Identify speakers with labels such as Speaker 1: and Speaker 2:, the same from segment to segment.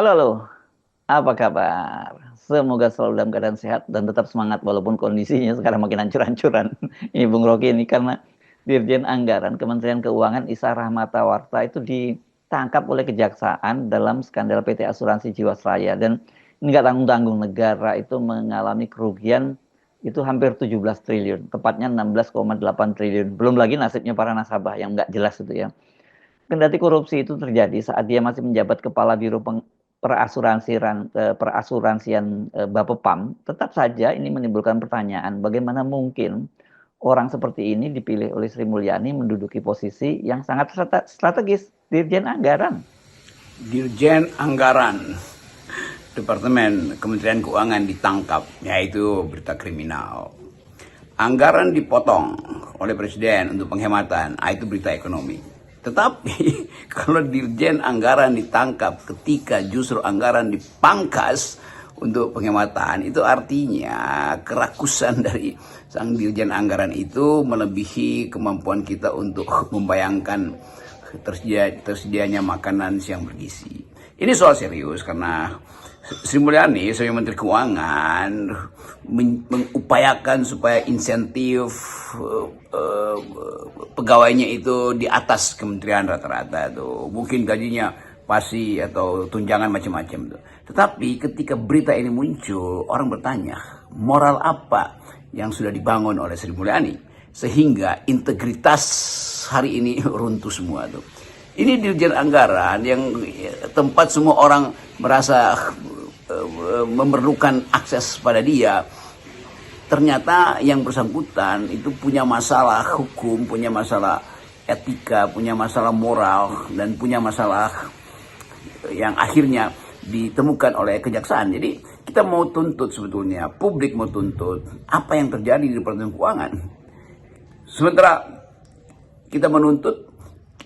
Speaker 1: Halo, halo. Apa kabar? Semoga selalu dalam keadaan sehat dan tetap semangat walaupun kondisinya sekarang makin hancur-hancuran. Ini Bung Rocky ini karena Dirjen Anggaran Kementerian Keuangan Isa Rahmatawarta itu ditangkap oleh Kejaksaan dalam skandal PT Asuransi Jiwasraya dan ini nggak tanggung-tanggung, negara itu mengalami kerugian itu hampir 17 triliun, tepatnya 16,8 triliun. Belum lagi nasibnya para nasabah yang nggak jelas itu ya. Kendati korupsi itu terjadi saat dia masih menjabat Kepala Biro Perasuransian Bapepam, tetap saja ini menimbulkan pertanyaan, bagaimana mungkin orang seperti ini dipilih oleh Sri Mulyani menduduki posisi yang sangat strategis, Dirjen Anggaran.
Speaker 2: Dirjen Anggaran Departemen Kementerian Keuangan ditangkap, yaitu berita kriminal. Anggaran dipotong oleh Presiden untuk penghematan, itu berita ekonomi. Tetapi kalau Dirjen Anggaran ditangkap ketika justru anggaran dipangkas untuk penghematan, itu artinya kerakusan dari sang Dirjen Anggaran itu melebihi kemampuan kita untuk membayangkan tersedianya makanan siang bergizi. Ini soal serius karena Sri Mulyani sebagai Menteri Keuangan mengupayakan supaya insentif pegawainya itu di atas kementerian rata-rata tuh. Mungkin gajinya pasti atau tunjangan macam-macam tuh. Tetapi ketika berita ini muncul, orang bertanya, moral apa yang sudah dibangun oleh Sri Mulyani sehingga integritas hari ini runtuh semua tuh. Ini Dirjen Anggaran yang tempat semua orang merasa memerlukan akses pada dia. Ternyata yang bersangkutan itu punya masalah hukum, punya masalah etika, punya masalah moral, dan punya masalah yang akhirnya ditemukan oleh kejaksaan. Jadi kita mau tuntut sebetulnya, publik mau tuntut apa yang terjadi di Departemen Keuangan. Sementara kita menuntut,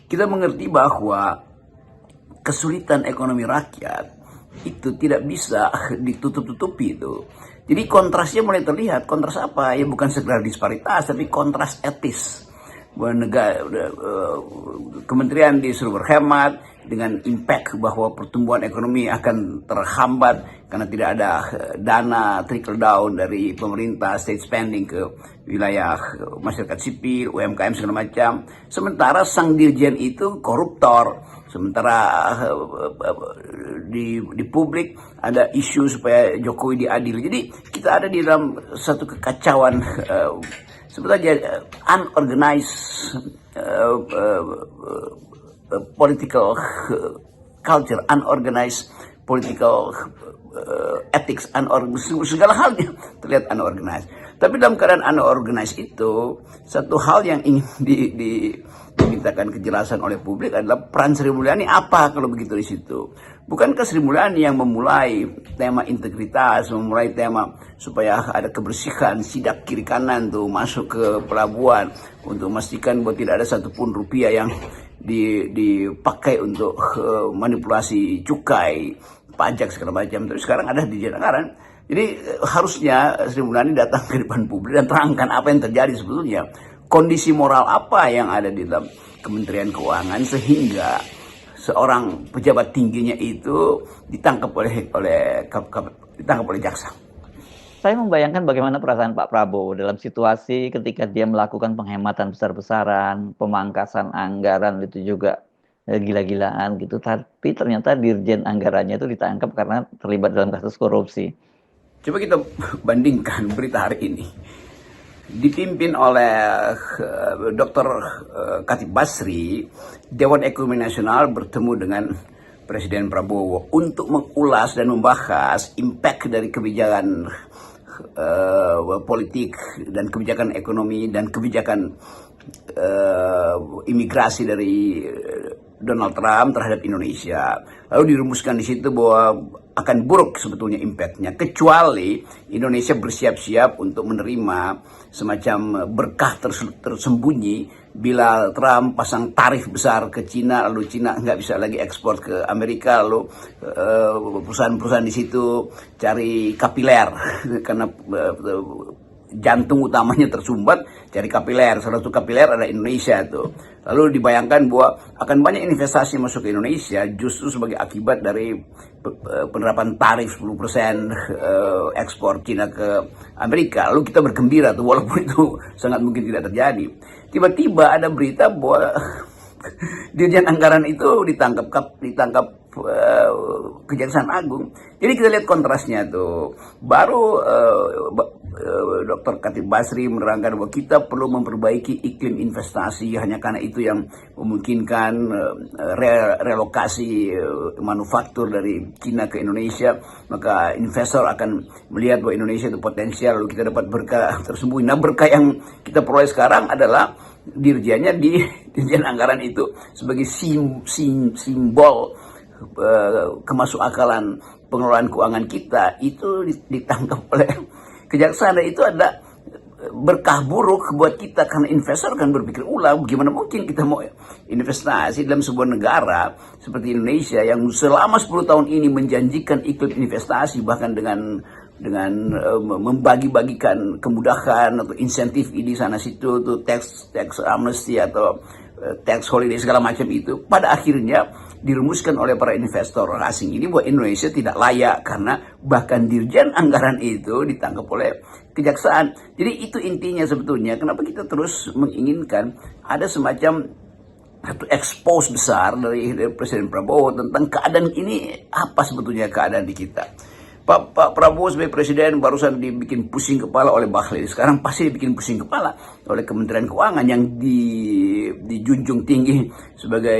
Speaker 2: kita mengerti bahwa kesulitan ekonomi rakyat itu tidak bisa ditutup-tutupi itu. Jadi kontrasnya mulai terlihat. Kontras apa? Ya bukan sekedar disparitas, tapi kontras etis. Bahwa kementerian disuruh berhemat dengan impact bahwa pertumbuhan ekonomi akan terhambat karena tidak ada dana trickle down dari pemerintah, state spending ke wilayah masyarakat sipil, UMKM segala macam. Sementara sang dirjen itu koruptor. Sementara di publik ada isu supaya Jokowi diadili. Jadi kita ada di dalam satu kekacauan sebetulnya unorganized political culture, unorganized political ethics, segala halnya terlihat unorganized. Tapi dalam keadaan unorganized itu, satu hal yang ingin dimintakan kejelasan oleh publik adalah peran Sri Mulyani apa kalau begitu di situ. Bukankah Sri Mulyani yang memulai tema integritas, memulai tema supaya ada kebersihan sidak kiri kanan tuh masuk ke pelabuhan untuk memastikan bahwa tidak ada satupun rupiah yang dipakai untuk manipulasi cukai, pajak segala macam. Tapi sekarang ada di Anggaran. Jadi harusnya Sri Mulyani datang ke depan publik dan terangkan apa yang terjadi sebetulnya. Kondisi moral apa yang ada di dalam Kementerian Keuangan sehingga seorang pejabat tingginya itu ditangkap oleh jaksa.
Speaker 1: Saya membayangkan bagaimana perasaan Pak Prabowo dalam situasi ketika dia melakukan penghematan besar-besaran, pemangkasan anggaran itu juga gila-gilaan gitu. Tapi ternyata Dirjen Anggarannya itu ditangkap karena terlibat dalam kasus korupsi.
Speaker 2: Coba kita bandingkan berita hari ini. Dipimpin oleh Dr. Khatib Basri, Dewan Ekonomi Nasional bertemu dengan Presiden Prabowo untuk mengulas dan membahas impact dari kebijakan politik dan kebijakan ekonomi dan kebijakan imigrasi dari Donald Trump terhadap Indonesia. Lalu dirumuskan di situ bahwa akan buruk sebetulnya impactnya, kecuali Indonesia bersiap-siap untuk menerima semacam berkah tersembunyi bila Trump pasang tarif besar ke Cina, lalu Cina nggak bisa lagi ekspor ke Amerika, lalu perusahaan-perusahaan di situ cari kapiler karena jantung utamanya tersumbat, cari kapiler. Salah satu kapiler ada Indonesia tuh. Lalu dibayangkan bahwa akan banyak investasi masuk ke Indonesia justru sebagai akibat dari penerapan tarif 10% ekspor Cina ke Amerika, lalu kita bergembira tuh, walaupun itu sangat mungkin tidak terjadi. Tiba-tiba ada berita bahwa Dirjen Anggaran itu ditangkap Kejaksaan Agung. Jadi kita lihat kontrasnya tuh. Baru Dr. Khatib Basri menerangkan bahwa kita perlu memperbaiki iklim investasi, hanya karena itu yang memungkinkan relokasi manufaktur dari Cina ke Indonesia, maka investor akan melihat bahwa Indonesia itu potensial, lalu kita dapat berkah tersembunyi. Nah, berkah yang kita peroleh sekarang adalah dirjennya di Dirjen Anggaran itu sebagai simbol kemasukakalan pengelolaan keuangan kita itu ditangkap oleh kejaksaan, dan itu ada berkah buruk buat kita karena investor akan berpikir ulang, bagaimana mungkin kita mau investasi dalam sebuah negara seperti Indonesia yang selama 10 tahun ini menjanjikan iklim investasi, bahkan dengan membagi-bagikan kemudahan atau insentif ini sana situ, tuh tax amnesty atau tax holiday segala macam itu, pada akhirnya dirumuskan oleh para investor asing ini bahwa Indonesia tidak layak karena bahkan Dirjen Anggaran itu ditangkap oleh kejaksaan. Jadi itu intinya sebetulnya kenapa kita terus menginginkan ada semacam satu expose besar dari Presiden Prabowo tentang keadaan ini, apa sebetulnya keadaan di kita. Pak Prabowo sebagai presiden barusan dibikin pusing kepala oleh Bahlil. Sekarang pasti dibikin pusing kepala oleh Kementerian Keuangan yang dijunjung tinggi sebagai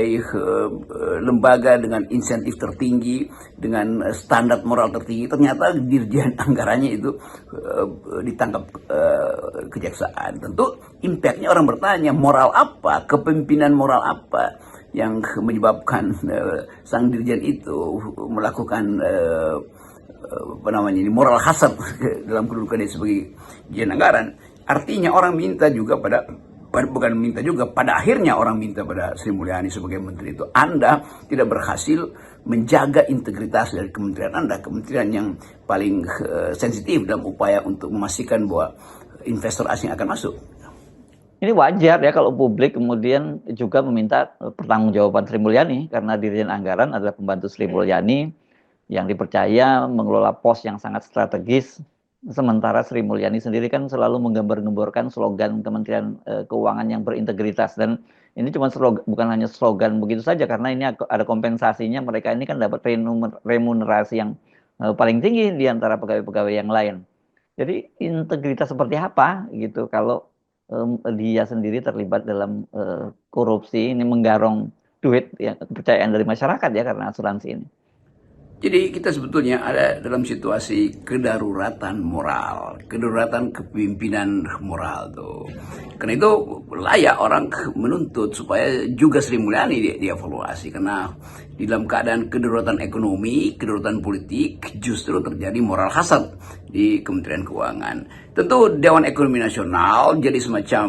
Speaker 2: lembaga dengan insentif tertinggi, dengan standar moral tertinggi. Ternyata Dirjen Anggarannya itu ditangkap kejaksaan. Tentu impactnya orang bertanya, moral apa, kepemimpinan moral apa yang menyebabkan sang dirjen itu melakukan moral hasad dalam kedudukan dia sebagai Dirjen Anggaran. Artinya orang minta juga pada akhirnya orang minta pada Sri Mulyani sebagai menteri itu, Anda tidak berhasil menjaga integritas dari kementerian Anda, kementerian yang paling sensitif dalam upaya untuk memastikan bahwa investor asing akan masuk.
Speaker 1: Ini wajar ya kalau publik kemudian juga meminta pertanggungjawaban Sri Mulyani, karena Dirjen Anggaran adalah pembantu Sri Mulyani yang dipercaya mengelola pos yang sangat strategis. Sementara Sri Mulyani sendiri kan selalu menggembar-gemborkan slogan Kementerian Keuangan yang berintegritas, dan ini cuma slogan, bukan hanya slogan begitu saja, karena ini ada kompensasinya. Mereka ini kan dapat remunerasi yang paling tinggi di antara pegawai-pegawai yang lain. Jadi integritas seperti apa gitu kalau dia sendiri terlibat dalam korupsi, ini menggarong duit ya, kepercayaan dari masyarakat ya karena asuransi ini.
Speaker 2: Jadi kita sebetulnya ada dalam situasi kedaruratan moral, kedaruratan kepemimpinan moral tuh. Karena itu layak orang menuntut supaya juga Sri Mulyani dievaluasi, karena di dalam keadaan kedaruratan ekonomi, kedaruratan politik justru terjadi moral hasad di Kementerian Keuangan. Tentu Dewan Ekonomi Nasional jadi semacam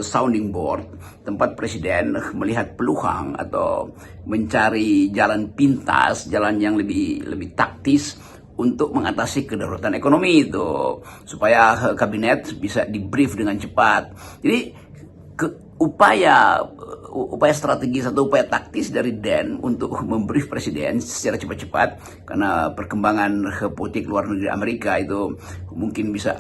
Speaker 2: sounding board, tempat presiden melihat peluang atau mencari jalan pintas, jalan yang lebih taktis untuk mengatasi kedaruratan ekonomi itu, supaya kabinet bisa di-brief dengan cepat. Jadi upaya strategis atau upaya taktis dari DEN untuk membrief presiden secara cepat-cepat, karena perkembangan politik luar negeri Amerika itu mungkin bisa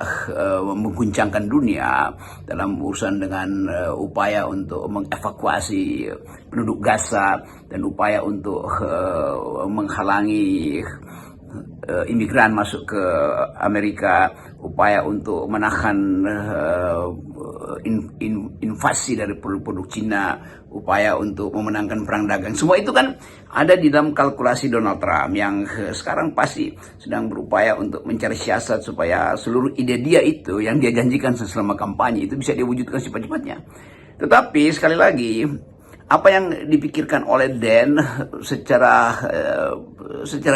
Speaker 2: mengguncangkan dunia dalam urusan dengan upaya untuk mengevakuasi penduduk Gaza dan upaya untuk menghalangi imigran masuk ke Amerika, upaya untuk menahan invasi dari produk-produk Cina, upaya untuk memenangkan perang dagang. Semua itu kan ada di dalam kalkulasi Donald Trump yang sekarang pasti sedang berupaya untuk mencari siasat supaya seluruh ide dia itu yang dia janjikan selama kampanye itu bisa diwujudkan cepat-cepatnya. Tetapi sekali lagi, apa yang dipikirkan oleh DEN secara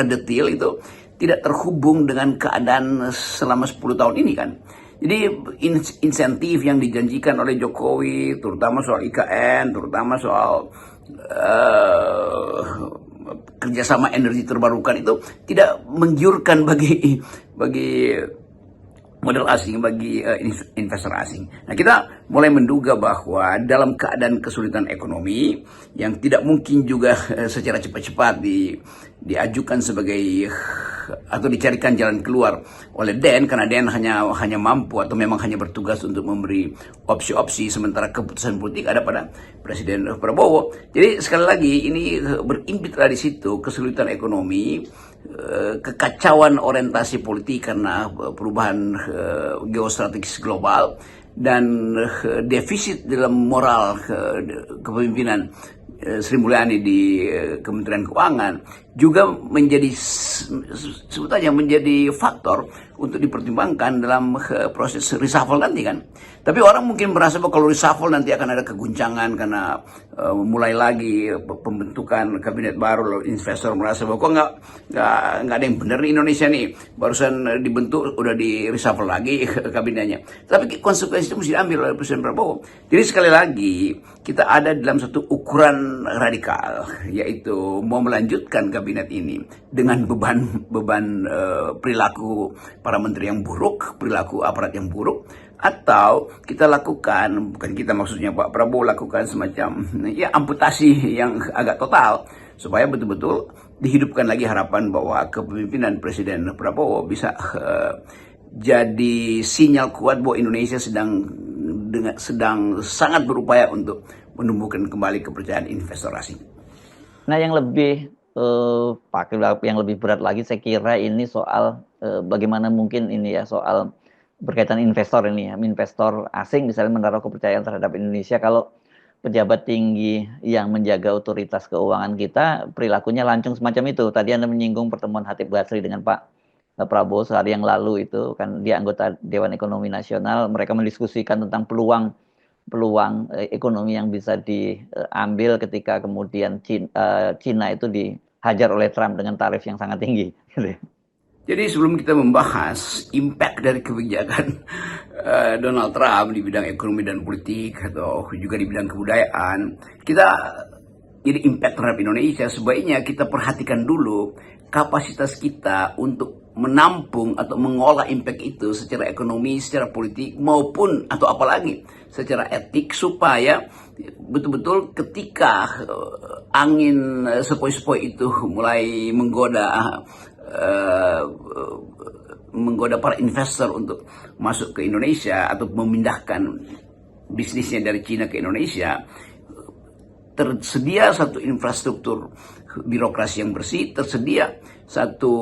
Speaker 2: detail itu tidak terhubung dengan keadaan selama 10 tahun ini kan. Jadi insentif yang dijanjikan oleh Jokowi, terutama soal IKN, terutama soal kerjasama energi terbarukan itu tidak menggiurkan bagi modal asing bagi investor asing. Nah, kita mulai menduga bahwa dalam keadaan kesulitan ekonomi yang tidak mungkin juga secara cepat-cepat diajukan sebagai atau dicarikan jalan keluar oleh DEN, karena DEN hanya mampu atau memang hanya bertugas untuk memberi opsi-opsi, sementara keputusan politik ada pada Presiden Prabowo. Jadi sekali lagi ini berimbitlah di situ kesulitan ekonomi, kekacauan orientasi politik karena perubahan geostrategis global, dan defisit dalam moral kepemimpinan Sri Mulyani di Kementerian Keuangan juga menjadi sebetulnya menjadi faktor untuk dipertimbangkan dalam proses reshuffle nanti kan. Tapi orang mungkin merasa bahwa kalau reshuffle nanti akan ada keguncangan karena mulai lagi pembentukan kabinet baru, lalu investor merasa bahwa kok nggak ada yang benar di Indonesia nih, barusan dibentuk udah di reshuffle lagi kabinetnya. Tapi konsekuensi itu mesti diambil oleh Presiden Prabowo. Jadi sekali lagi kita ada dalam satu ukuran radikal, yaitu mau melanjutkan kabinet ini dengan beban perilaku para menteri yang buruk, perilaku aparat yang buruk, atau kita lakukan, bukan kita maksudnya Pak Prabowo lakukan semacam ya amputasi yang agak total supaya betul-betul dihidupkan lagi harapan bahwa kepemimpinan Presiden Prabowo bisa jadi sinyal kuat bahwa Indonesia sedang sangat berupaya untuk menumbuhkan kembali kepercayaan investor asing.
Speaker 1: Nah, yang lebih yang lebih berat lagi saya kira ini soal bagaimana mungkin ini ya soal berkaitan investor ini ya, investor asing misalnya menaruh kepercayaan terhadap Indonesia kalau pejabat tinggi yang menjaga otoritas keuangan kita perilakunya lancung semacam itu. Tadi Anda menyinggung pertemuan Hatip Basri dengan Pak Prabowo sehari yang lalu, itu kan dia anggota Dewan Ekonomi Nasional, mereka mendiskusikan tentang peluang ekonomi yang bisa diambil ketika kemudian Cina itu dihajar oleh Trump dengan tarif yang sangat tinggi.
Speaker 2: Jadi sebelum kita membahas impact dari kebijakan Donald Trump di bidang ekonomi dan politik atau juga di bidang kebudayaan, jadi impact terhadap Indonesia, sebaiknya kita perhatikan dulu kapasitas kita untuk menampung atau mengolah impact itu secara ekonomi, secara politik, maupun atau apalagi secara etik, supaya betul-betul ketika angin sepoi-sepoi itu mulai menggoda para investor untuk masuk ke Indonesia atau memindahkan bisnisnya dari Cina ke Indonesia, tersedia satu infrastruktur birokrasi yang bersih, tersedia satu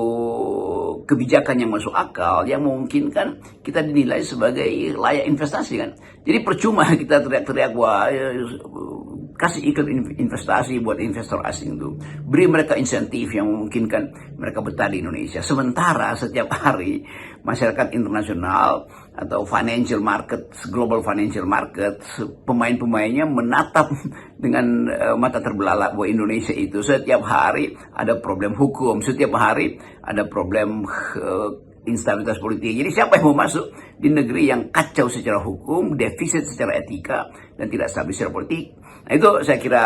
Speaker 2: kebijakan yang masuk akal yang memungkinkan kita dinilai sebagai layak investasi kan. Jadi percuma kita teriak-teriak wah kasih iklan investasi buat investor asing itu, beri mereka insentif yang memungkinkan mereka betah di Indonesia. Sementara setiap hari masyarakat internasional atau financial market, global financial market, pemain-pemainnya menatap dengan mata terbelalak bahwa Indonesia itu setiap hari ada problem hukum, setiap hari ada problem instabilitas politik. Jadi siapa yang mau masuk di negeri yang kacau secara hukum, defisit secara etika, dan tidak stabil secara politik? Nah itu saya kira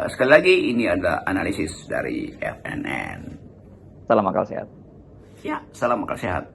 Speaker 2: sekali lagi ini adalah analisis dari FNN.
Speaker 1: Salam akal sehat.
Speaker 2: Ya, salam akal sehat.